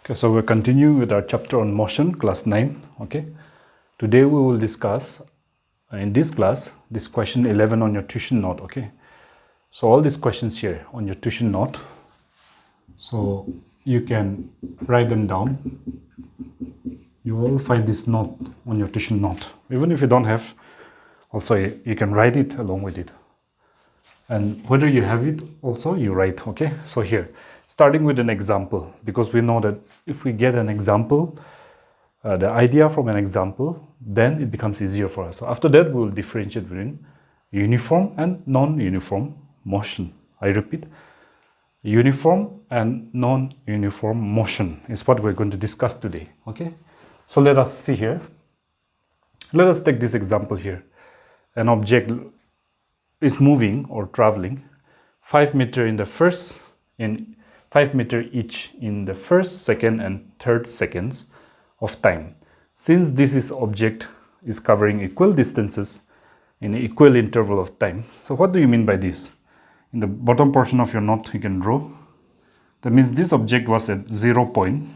Okay, so we're continuing with our chapter on motion, class 9. Okay, today we will discuss in this class this question 11 on your tuition note. Okay, so all these questions here on your tuition note, so you can write them down. You will find this note on your tuition note. Even if you don't have, also you can write it along with it. And whether you have it, also you write. Okay, so here, starting with an example, because we know that if we get an example, the idea from an example, then it becomes easier for us. So after that, we will differentiate between uniform and non-uniform motion. I repeat, uniform and non-uniform motion is what we're going to discuss today. Okay, so let us see here. Let us take this example here. An object is moving or traveling 5 meters in the first, in 5 meters each in the first, second, and third seconds of time. Since this object is covering equal distances in an equal interval of time. So what do you mean by this? In the bottom portion of your note, you can draw. That means this object was at 0 point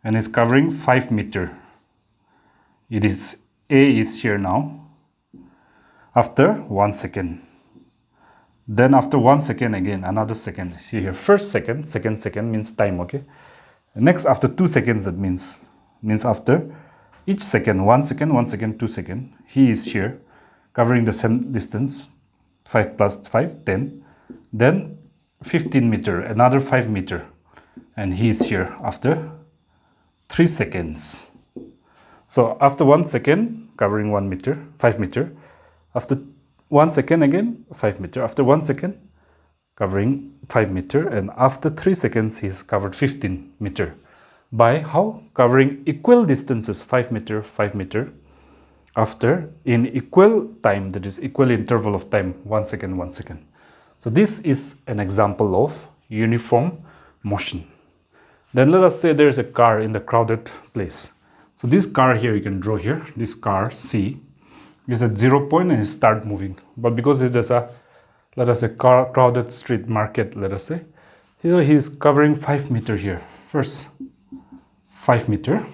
and is covering 5 meters. It is A is here now. After 1 second, then after 1 second again another second. See here, first second, second means time. Okay, next after 2 seconds, that means after each second, 1 second, 1 second, 2 second, he is here covering the same distance, 5 plus 5, 10, then 15 meter, another 5 meter, and he is here after 3 seconds. So after 1 second covering 1 meter, 5 meter, after 1 second again 5 meter, after 1 second covering 5 meter, and after 3 seconds he's covered 15 meter. By how? Covering equal distances, 5 meter, 5 meter, after in equal time, that is equal interval of time, 1 second, 1 second. So this is an example of uniform motion. Then let us say there is a car in the crowded place. So this car here, you can draw here, this car C is at 0 point and it start moving. But because it is a, let us say, crowded street market, let us say, here he is covering 5 meter here. First 5 meter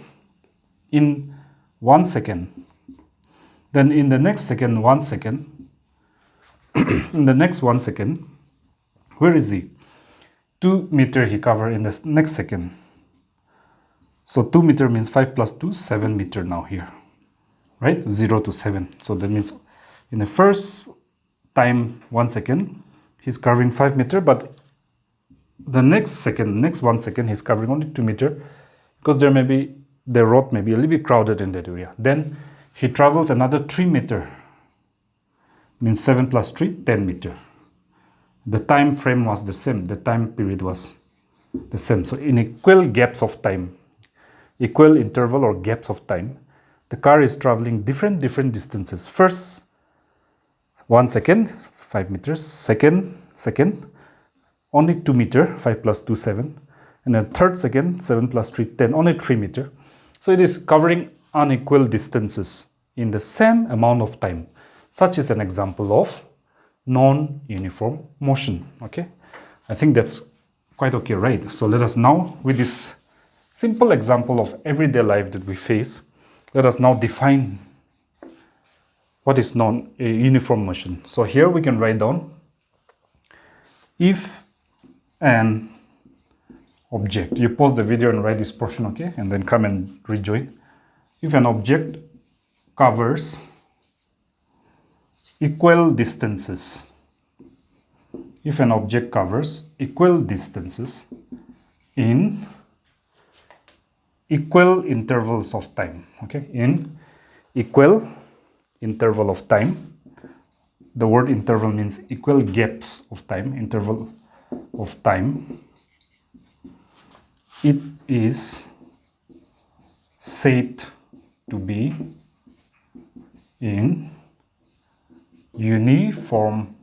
in 1 second. Then in the next second, 1 second. In the next 1 second, where is he? 2 meter he cover in the next second. So 2 meter means 5 plus 2, 7 meter now here. Right, 0 to 7. So that means in the first time 1 second he's covering 5 meter, but the next second, next 1 second, he's covering only 2 meter because there may be, the road may be a little bit crowded in that area. Then he travels another 3 meter, means 7 plus 3, 10 meter. The time frame was the same, the time period was the same. So in equal gaps of time, equal interval or gaps of time, the car is traveling different distances. First 1 second, 5 meters, second, only 2 meter, 5 plus 2, 7. And then third second, 7 plus 3, 10, only 3 meter. So it is covering unequal distances in the same amount of time. Such is an example of non-uniform motion. Okay, I think that's quite okay, right? So let us now, with this simple example of everyday life that we face, let us now define what is non-uniform motion. So here we can write down, if an object, you pause the video and write this portion, okay, and then come and rejoin. If an object covers equal distances, if an object covers equal distances in equal intervals of time, okay, in equal interval of time. The word interval means equal gaps of time, interval of time. It is said to be in uniform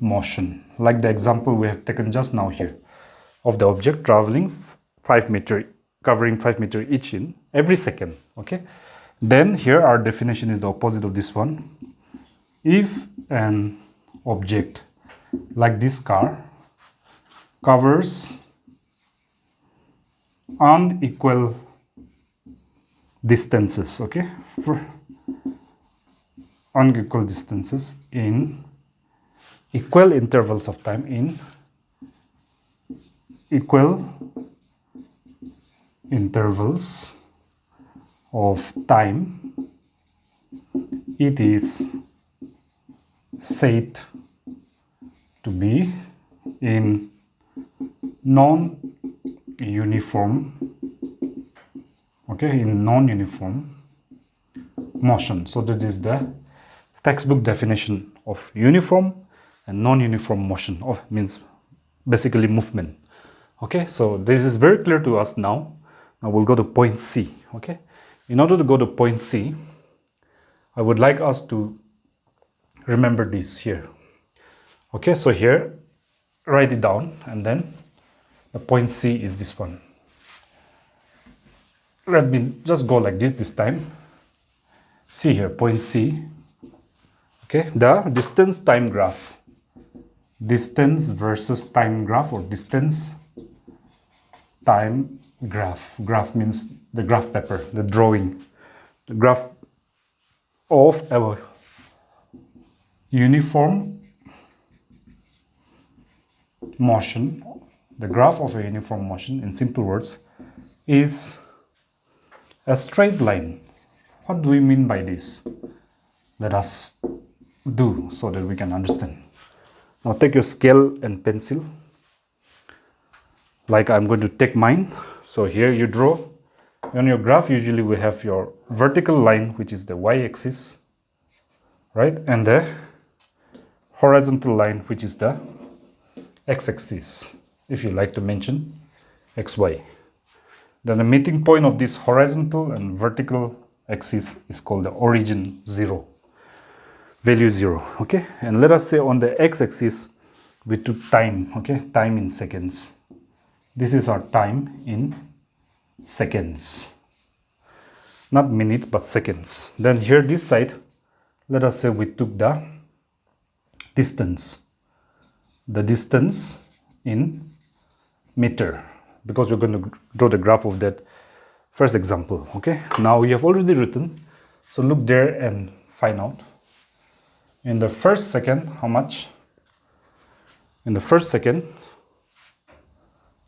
motion, like the example we have taken just now here of the object traveling 5 meter, covering 5 meter each in every second. Okay, then here our definition is the opposite of this one. If an object like this car covers unequal distances, okay, for unequal distances in equal intervals of time, in equal intervals of time, it is said to be in non-uniform, okay, in non-uniform motion. So that is the textbook definition of uniform and non-uniform motion, of means basically movement. Okay, so this is very clear to us now. Now we'll go to point C. Okay, in order to go to point C, I would like us to remember this here. Okay, so here write it down, and then the point C is this one. Let me just go like this time. See here, point C. Okay, the distance time graph, distance versus time graph, or distance time graph. Graph means the graph paper, the drawing, the graph of a uniform motion. The graph of a uniform motion, in simple words, is a straight line. What do we mean by this? Let us do so that we can understand. Now take your scale and pencil, like I'm going to take mine. So here you draw. On your graph, usually we have your vertical line, which is the y-axis, right? And the horizontal line, which is the x-axis, if you like to mention xy. Then the meeting point of this horizontal and vertical axis is called the origin 0, value 0. Okay, and let us say on the x-axis we took time. Okay, time in seconds. This is our time in seconds, not minutes but seconds. Then here this side, let us say we took the distance in meter, because we're going to draw the graph of that first example. Okay, now we have already written, so look there and find out in the first second how much. In the first second,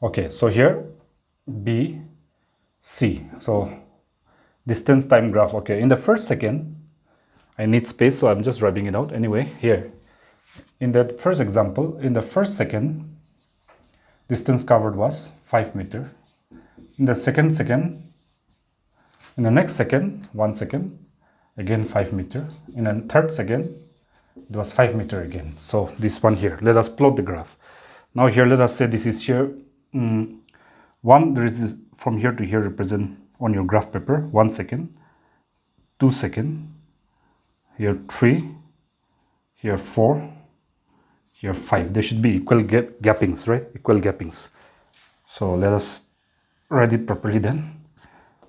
okay, so here B, C, so distance time graph. Okay, in the first second I need space, so I'm just writing it out anyway. Here in that first example, in the first second, distance covered was 5 meters. In the second second, in the next second, 1 second, again 5 meters. In the third second, it was 5 meters again. So this one here, let us plot the graph. Now here, let us say this is here, there is from here to here represent on your graph paper 1 second, 2 seconds, here 3, here 4, here 5. There should be equal gappings, right? Equal gappings. So let us write it properly then.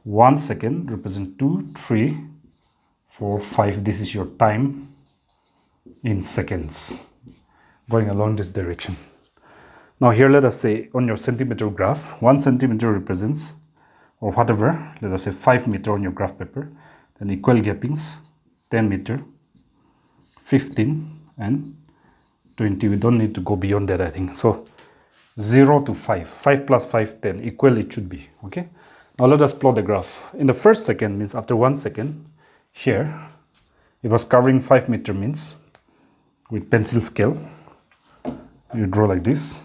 1 second represent 2, 3, 4, 5. This is your time in seconds going along this direction. Now here let us say on your centimeter graph, 1 centimeter represents, or whatever, let us say 5 meters on your graph paper. Then equal gappings, 10 meters, 15 and 20. We don't need to go beyond that, I think. So 0 to 5, 5 plus 5, 10, equal it should be. Okay, now let us plot the graph. In the first second, means after 1 second, here it was covering 5 meters, means with pencil scale you draw like this,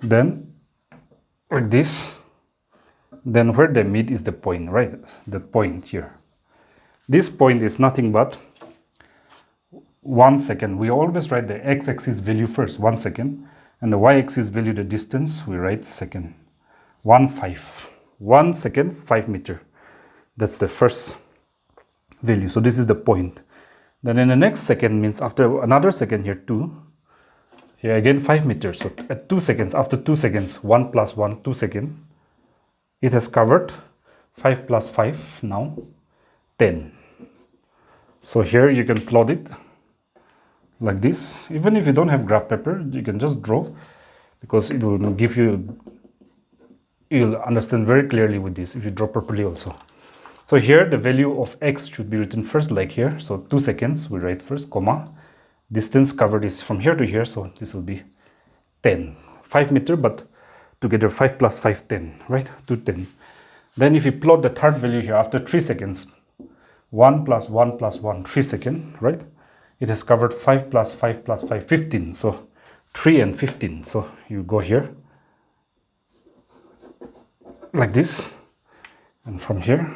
then like this, then where they meet is the point, right? The point here. This point is nothing but 1 second. We always write the x-axis value first, 1 second, and the y-axis value, the distance, we write second. 1 second, 5 meters. That's the first value. So this is the point. Then in the next second, means after another second here, 2. Here again 5 meters. So at 2 seconds, after 2 seconds, 1 plus 1, 2 seconds, it has covered 5 plus 5, now 10. So here you can plot it like this. Even if you don't have graph paper, you can just draw, because it will give you you'll understand very clearly with this if you draw properly also. So here the value of x should be written first, like here. So 2 seconds we write first, comma, distance covered is from here to here, so this will be 10, 5 meter, but together 5 plus 5, 10, right? 210. Then if you plot the third value here after 3 seconds, 1 plus 1 plus 1, 3 seconds, right? It has covered 5 plus 5 plus 5, 15. So 3 and 15. So you go here like this, and from here,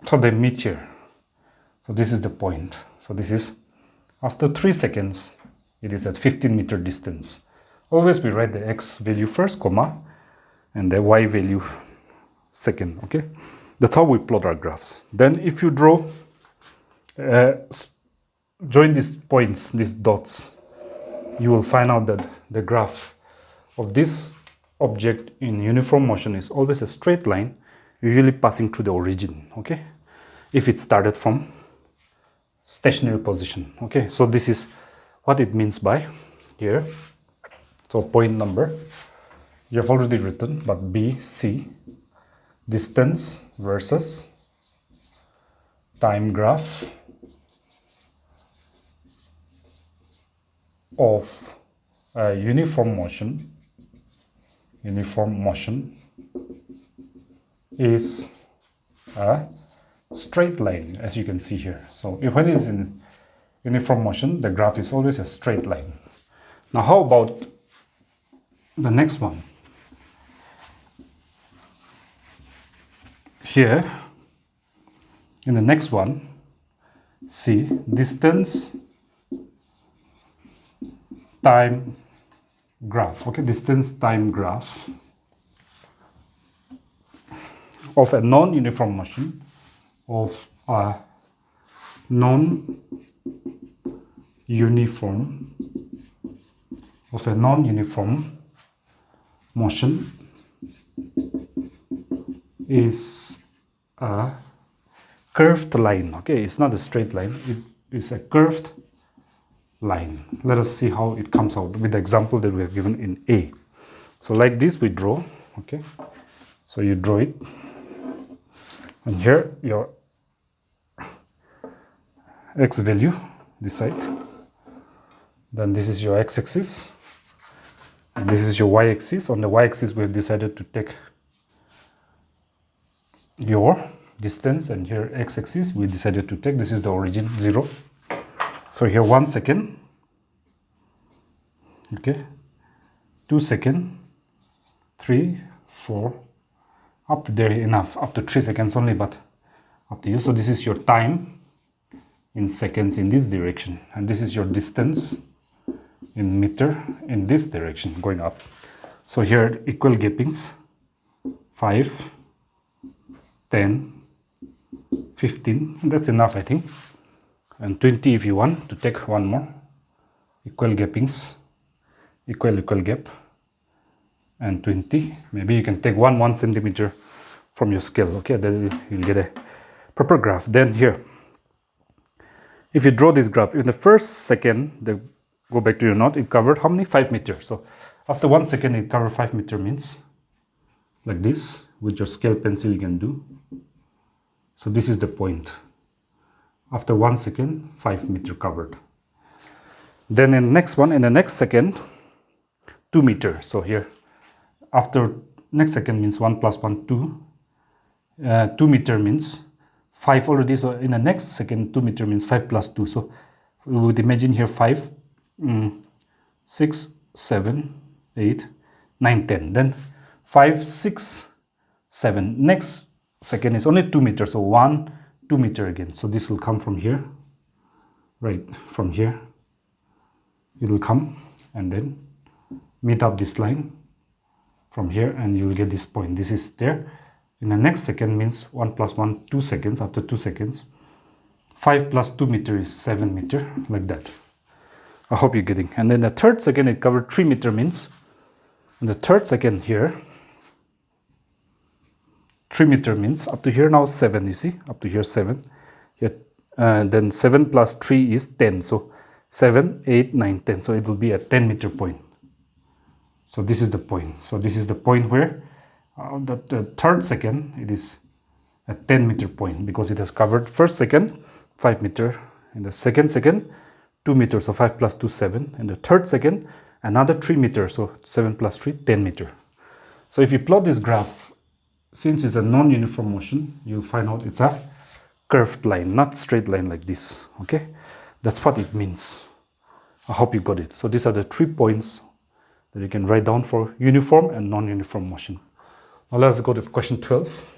so they meet here. So this is the point. So this is after 3 seconds, it is at 15 meter distance. Always we write the x value first, comma, and the y value second. Okay, that's how we plot our graphs. Then if you draw, join these points, these dots, you will find out that the graph of this object in uniform motion is always a straight line, usually passing through the origin. Okay, if it started from stationary position. Okay, so this is what it means by here. So point number you have already written, but B, C, distance versus time graph of uniform motion is a straight line, as you can see here. So when it is in uniform motion, the graph is always a straight line. Now how about the next one? Here in the next one, see distance time graph. Okay, distance time graph of a non-uniform motion of a non-uniform motion is a curved line. Okay, it's not a straight line, it is a curved line. Let us see how it comes out with the example that we have given in A. So like this we draw. Okay, so you draw it, and here your x value, this side, then this is your x-axis, and this is your y-axis. On the y-axis we have decided to take your distance, and here x-axis we decided to take, this is the origin, 0. So here 1 second, okay, 2 seconds, 3, 4, up to there enough, up to 3 seconds only, but up to you. So this is your time in seconds in this direction, and this is your distance in meter in this direction going up. So here equal gappings, 5, 10, 15, that's enough I think, and 20 if you want to take one more. Equal gappings, equal gap, and 20. Maybe you can take 1 centimeter from your scale. Okay, then you'll get a proper graph. Then here, if you draw this graph, in the first second, go back to your note, it covered how many? 5 meters. So after 1 second it covered 5 meter, means like this. With your scale pencil you can do. So this is the point. After 1 second, 5 meter covered. Then in the next one, in the next second, 2 meters. So here, after next second means 1 plus 1, 2. 2 meter means 5 already. So in the next second, 2 meter means 5 plus 2. So we would imagine here 5, 6, 7, 8, 9, 10. Then 5, 6, 7. Next second is only 2 meters. So 1, 2 meter again. So this will come from here, right? From here, it will come and then meet up this line from here, and you will get this point. This is there. In the next second means 1 plus 1, 2 seconds. After 2 seconds, 5 plus 2 meter is 7 meter, like that. I hope you're getting. And then the third second it covered 3 meter, means in the third second here, 3 meter means up to here now 7, you see, up to here 7. Here, then 7 plus 3 is 10. So 7, 8, 9, 10. So it will be a 10 meter point. So this is the point. So this is the point where the third second it is a 10 meter point, because it has covered first second 5 meter, in the second 2 meters, so 5 plus 2 7, and the third second another 3 meters, so 7 plus 3 10 meter. So if you plot this graph, since it's a non-uniform motion, you'll find out it's a curved line, not straight line like this. Okay, that's what it means. I hope you got it. So these are the 3 points that you can write down for uniform and non-uniform motion. Now let's go to question 12.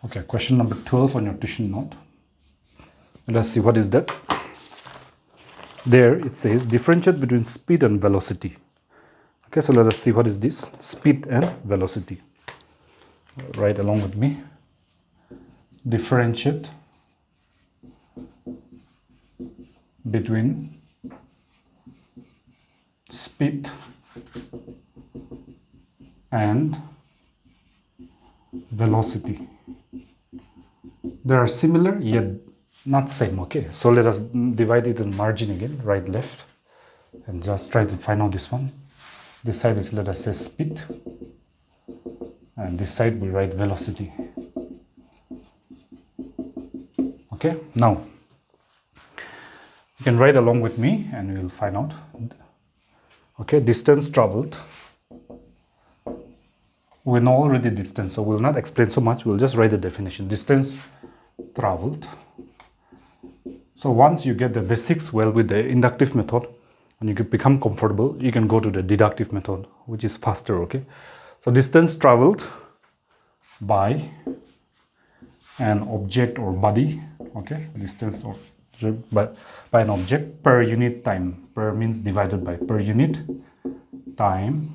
Okay, question number 12 on your tuition note. Let's see, what is that? There it says differentiate between speed and velocity. Okay, so let us see what is this, speed and velocity. Write along with me. Differentiate between speed and velocity. They are similar yet not same. Okay, so let us divide it in margin again, right left, and just try to find out this one. This side is, let us say, speed, and this side we write velocity. Okay, now you can write along with me and we will find out. Okay, distance traveled. We know already distance, so we'll not explain so much, we'll just write the definition. Distance traveled. So once you get the basics well with the inductive method and you can become comfortable, you can go to the deductive method, which is faster. Okay, so distance traveled by an object or body. Okay, distance or by an object per unit time. Per means divided by, per unit time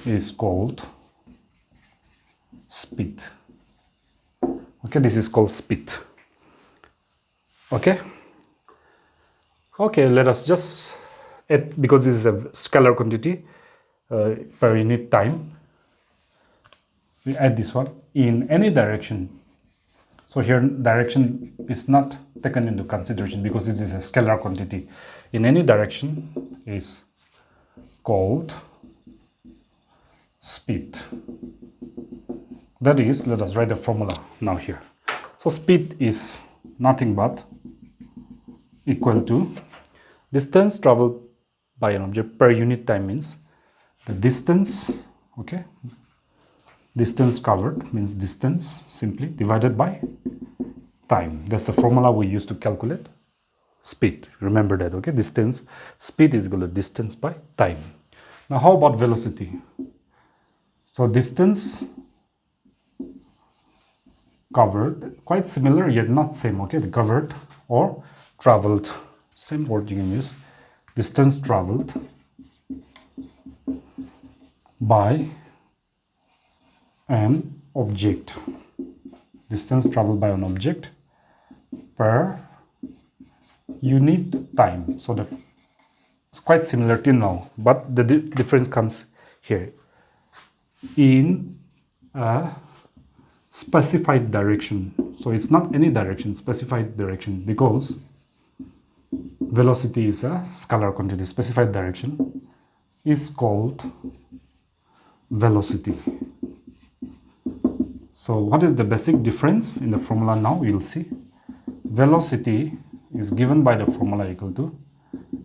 is called speed. Okay, this is called speed. Okay, let us just add, because this is a scalar quantity, per unit time, we add this one in any direction. So here direction is not taken into consideration because it is a scalar quantity. In any direction is called speed. That is, let us write the formula now here. So speed is nothing but equal to distance traveled by an object per unit time, means the distance, okay, distance covered means distance simply divided by time. That's the formula we use to calculate speed. Remember that. Okay, distance, speed is equal to distance by time. Now how about velocity? So distance covered, quite similar yet not same. Okay, the covered or traveled, same word you can use. Distance traveled by an object. Distance traveled by an object per unit time. So it's quite similar till now, but the difference comes here. In a specified direction. So it's not any direction, specified direction, because velocity is a scalar quantity. Specified direction is called velocity. So what is the basic difference in the formula now? You'll see. Velocity is given by the formula equal to,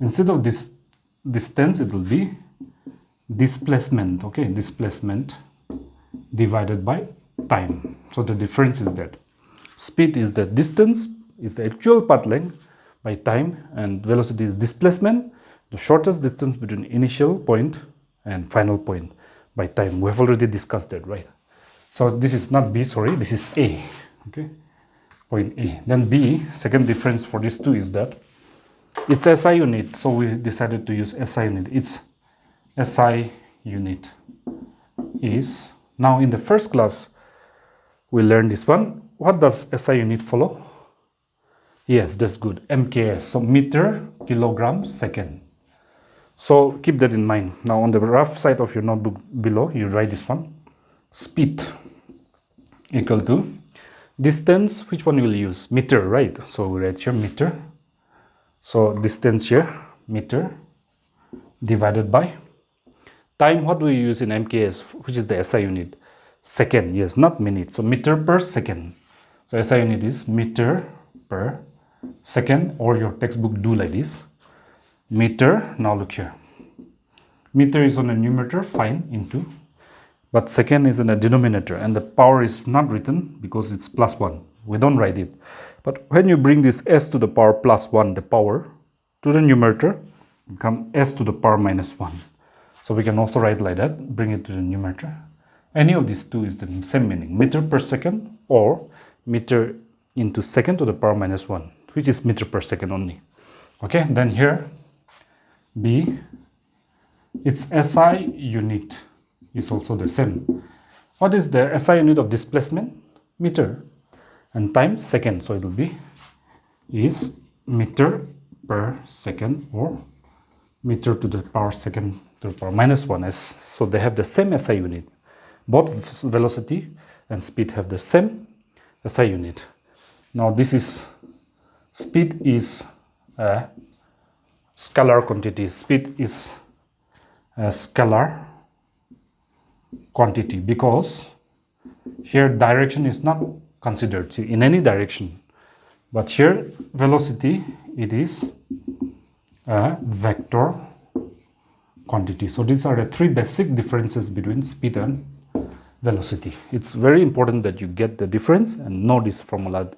instead of this distance, it will be displacement. Okay, displacement divided by time. So the difference is that speed is the distance, is the actual path length by time, and velocity is displacement, the shortest distance between initial point and final point by time. We have already discussed that, right? So this is not B, sorry, this is A. Okay, point A. Then B, second difference for these two is that it's SI unit. So we decided to use SI unit. It's SI unit is, now in the first class we learned this one. What does SI unit follow? Yes, that's good. MKS, so meter, kilogram, second. So keep that in mind. Now on the rough side of your notebook below, you write this one. Speed equal to distance. Which one you will use? Meter, right? So we write here meter. So distance here, meter, divided by time. What do we use in MKS? Which is the SI unit? Second. Yes, not minute. So meter per second. So SI unit is meter per second, or your textbook do like this. Meter. Now look here. Meter is on the numerator, fine, into. But second is in the denominator, and the power is not written because it's +1. We don't write it. But when you bring this s to the power +1, the power, to the numerator, become s to the power -1. So we can also write like that, bring it to the numerator. Any of these two is the same meaning, meter per second or meter into second to the power -1, which is meter per second only. Okay, then here, B, its SI unit is also the same. What is the SI unit of displacement? Meter. And time, second. So it will be is meter per second or meter to the power second to the power -1. So they have the same SI unit. Both velocity and speed have the same SI unit. Now this is, speed is a scalar quantity. Speed is a scalar quantity because here direction is not considered in any direction, but here velocity, it is a vector quantity. So these are the three basic differences between speed and velocity. It's very important that you get the difference and know this formula.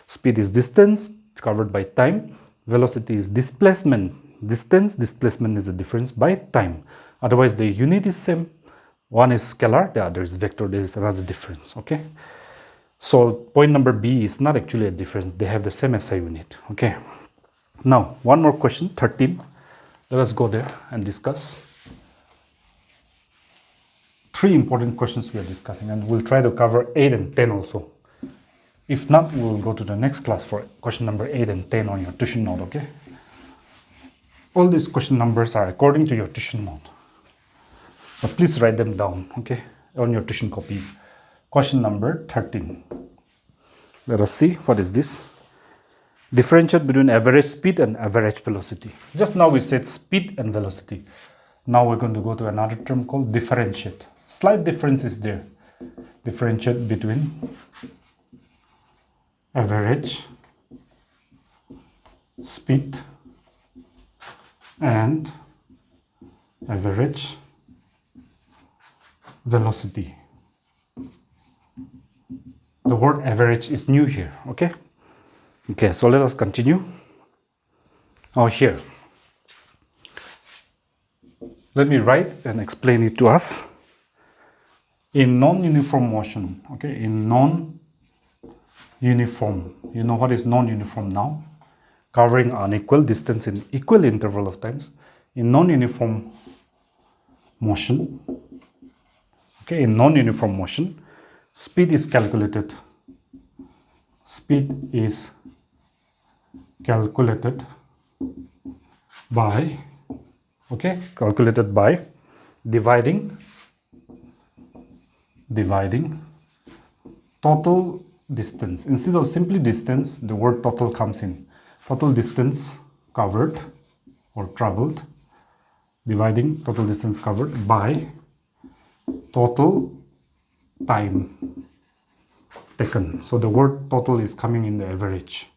Speed is distance covered by time, velocity is displacement, distance, displacement is the difference by time. Otherwise the unit is same. One is scalar, the other is vector. There is another difference. Okay, so point number B is not actually a difference. They have the same SI unit. Okay, now one more question, 13. Let us go there and discuss. Three important questions we are discussing, and we'll try to cover 8 and 10 also. If not, we'll go to the next class for question number 8 and 10 on your tuition note. Okay, all these question numbers are according to your tuition note, but please write them down, okay, on your tuition copy. Question number 13. Let us see, what is this? Differentiate between average speed and average velocity. Just now we said speed and velocity. Now we're going to go to another term called differentiate. Slight difference is there. Differentiate between average speed and average velocity. The word average is new here. Okay, so let us continue. Now here, let me write and explain it to us. In non-uniform motion, okay, in non-uniform, you know what is non-uniform now? Covering unequal distance in equal interval of times. In non-uniform motion, okay, in non-uniform motion, speed is calculated. Speed is calculated by, okay, calculated by dividing total distance. Instead of simply distance, the word total comes in. Total distance covered or traveled, dividing total distance covered by total time taken. So the word total is coming in the average.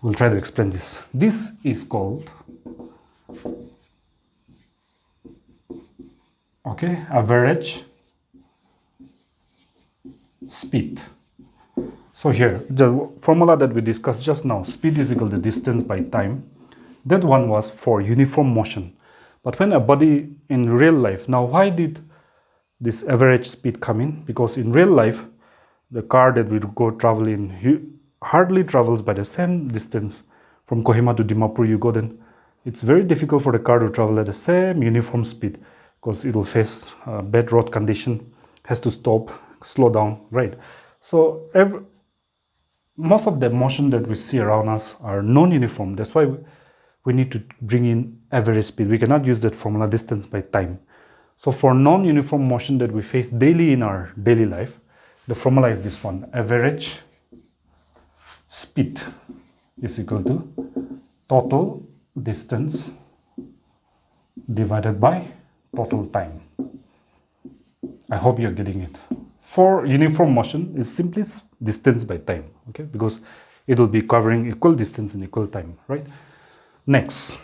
We'll try to explain this. This is called, okay, average speed. So here, the formula that we discussed just now, speed is equal to distance by time. That one was for uniform motion. But when a body in real life, now why did this average speed come in? Because in real life, the car that we go travel in hardly travels by the same distance. From KOHIMA to Dimapur you go, then it's very difficult for the car to travel at the same uniform speed because it will face bad road condition, has to stop, slow down, right? So most of the motion that we see around us are non-uniform. That's why we need to bring in average speed. We cannot use that formula distance by time. So for non-uniform motion that we face daily in our daily life, the formula is this one: average speed is equal to total distance divided by total time. I hope you're getting it. For uniform motion, it's simply distance by time, okay? Because it will be covering equal distance in equal time, right? Next,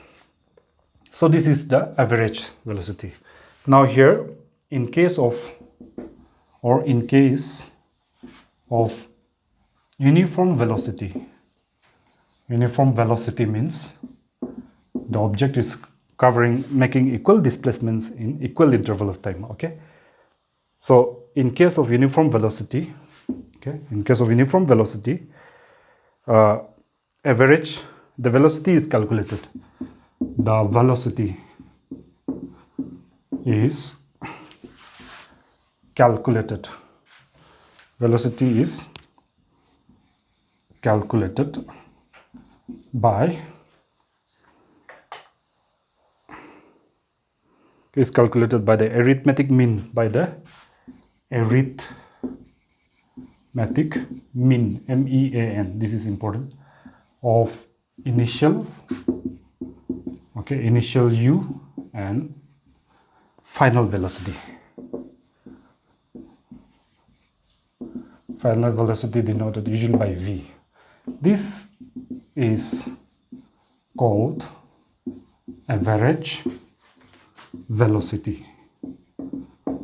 so this is the average velocity. Now here, in case of uniform velocity means the object is making equal displacements in equal interval of time, okay? So in case of uniform velocity, the velocity is calculated. The velocity is calculated. Velocity is calculated by the arithmetic mean, MEAN, this is important, of initial u and final velocity. Final velocity denoted usually by v. This is called average velocity.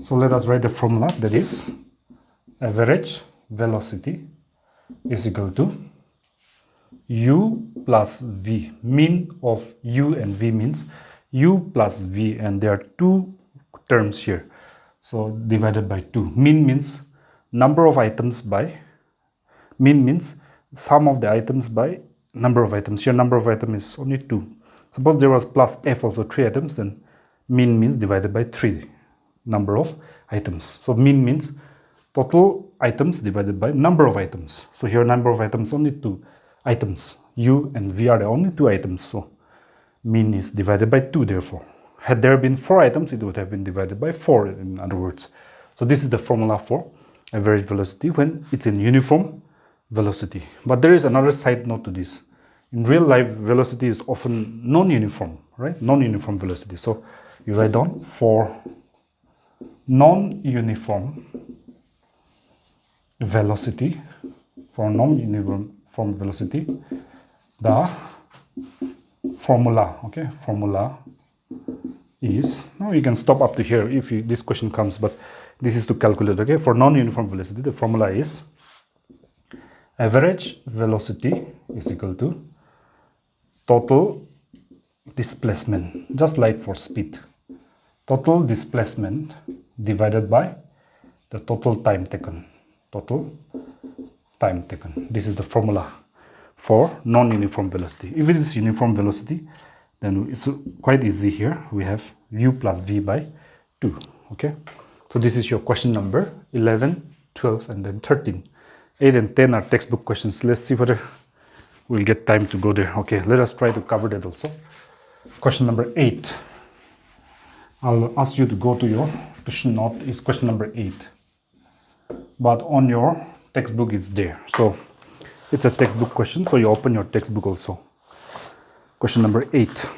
So let us write the formula, that is average velocity is equal to u plus v. Mean of u and v means u plus v, and there are two terms here, so divided by 2. Mean means number of items by, mean means sum of the items by number of items. Here number of items is only 2. Suppose there was plus f also 3 items, then mean means divided by 3 number of items. So mean means total items divided by number of items. So here number of items only 2 items. U and V are the only 2 items. So mean is divided by 2 therefore. Had there been 4 items, it would have been divided by 4 in other words. So this is the formula for average velocity when it's in uniform velocity. But there is another side note to this. In real life, velocity is often non-uniform, right? Non-uniform velocity. So you write down for non-uniform velocity, the formula, formula is, now you can stop up to here if this question comes, but this is to calculate, okay? For non-uniform velocity, the formula is average velocity is equal to total displacement, just like for speed. Total displacement divided by the total time taken. This is the formula for non-uniform velocity. If it is uniform velocity, then it's quite easy here. We have u plus v by 2, okay? So this is your question number 11, 12, and then 13. 8 and 10 are textbook questions. Let's see whether we'll get time to go there. Okay, let us try to cover that also. Question number 8. I'll ask you to go to your tuition note. Is question number 8. But on your textbook it's there. So it's a textbook question, so you open your textbook also. Question number 8.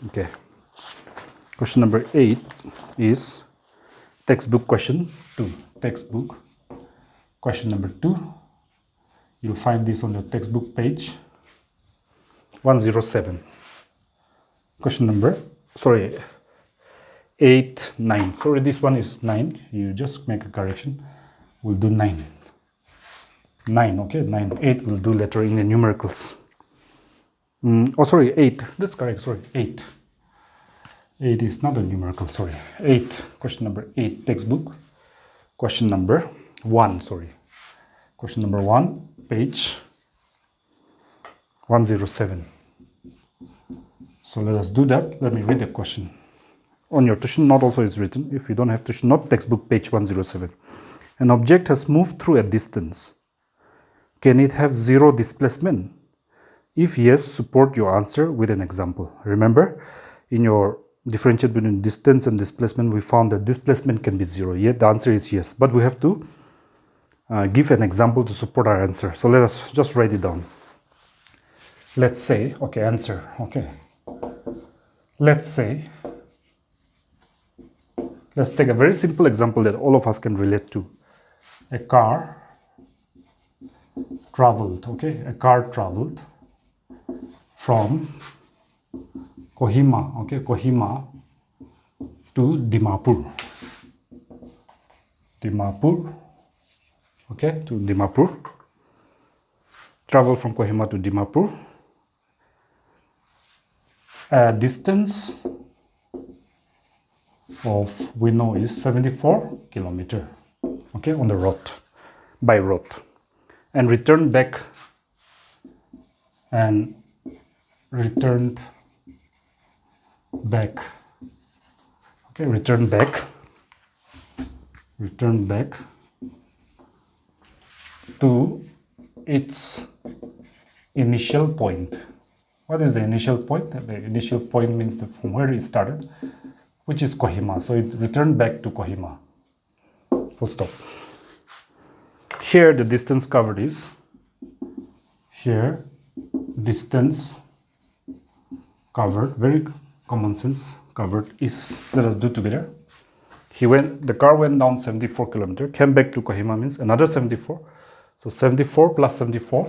Okay. Question number 8 is textbook question 2. Textbook question number 2. You'll find this on your textbook page 107. Question number, 8, 9. Sorry, this one is 9. You just make a correction. We'll do 9. 9, okay? 9. 8 we'll do later in the numericals. 8. That's correct, 8. 8 is not a numerical, 8. Question number 8, textbook. Question number 1, Question number 1, page 107. So let us do that. Let me read the question. On your tuition note also is written. If you don't have tuition note, textbook page 107. An object has moved through a distance. Can it have zero displacement? If yes, support your answer with an example. Remember, in your differentiate between distance and displacement, we found that displacement can be 0. Yet the answer is yes, but we have to give an example to support our answer. So let us just write it down. Let's say, okay, answer, okay. Let's take a very simple example that all of us can relate to. A car traveled, okay, a car traveled from KOHIMA, okay, KOHIMA to Dimapur, okay, to Dimapur. Travel from KOHIMA to Dimapur. A distance of, we know, is 74 kilometers, okay, on the road, by road, and returned back okay, returned back to its initial point. What is the initial point? The initial point means from where it started, which is KOHIMA. So it returned back to KOHIMA. Full stop. Here the distance covered is, here distance covered, very common sense, covered is, let us do together. The car went down 74 kilometers, came back to KOHIMA means another 74. So 74 plus 74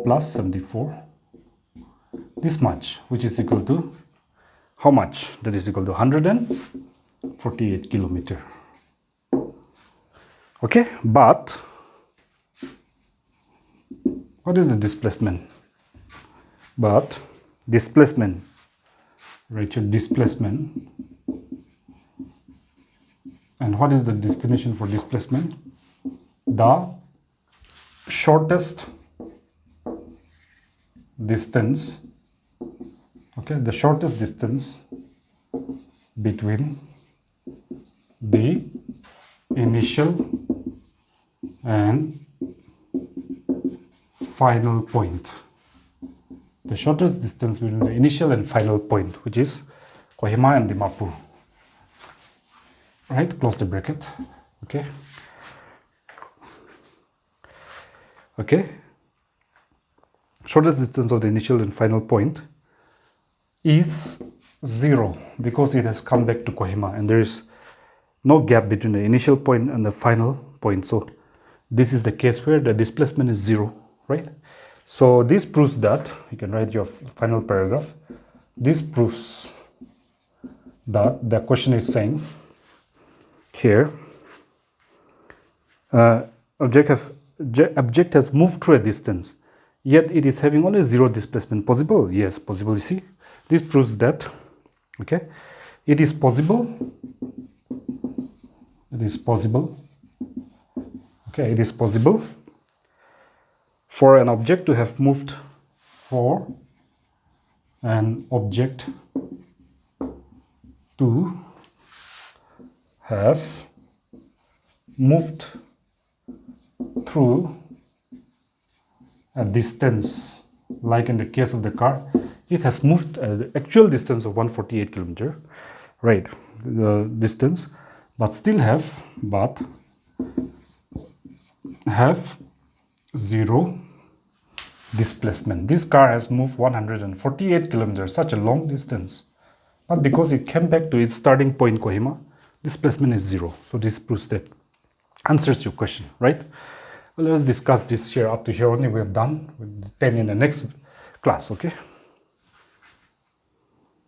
plus 74, this much, which is equal to how much? That is equal to 148 kilometers. Okay, but what is the displacement? But displacement, write your displacement. And what is the definition for displacement? The shortest distance, okay, the shortest distance between the initial and final point. The shortest distance between the initial and final point, which is KOHIMA and Dimapur. Right, close the bracket. Okay. Okay. Shortest distance of the initial and final point is 0 because it has come back to KOHIMA and there is no gap between the initial point and the final point. So this is the case where the displacement is 0, right? So this proves that, you can write your final paragraph. This proves that the question is saying here, object has moved through a distance, yet it is having only 0 displacement. Possible? Yes, possible. You see, this proves that, okay, it is possible. It is possible. Okay, it is possible for an object to have moved, for an object to have moved through a distance, like in the case of the car, it has moved the actual distance of 148 kilometers, right, the distance, but still have 0 displacement. This car has moved 148 kilometers, such a long distance, but because it came back to its starting point KOHIMA, displacement is 0. So this proves that, answers your question, right? Well, let's discuss this here. Up to here only we have done with 10 in the next class. Okay.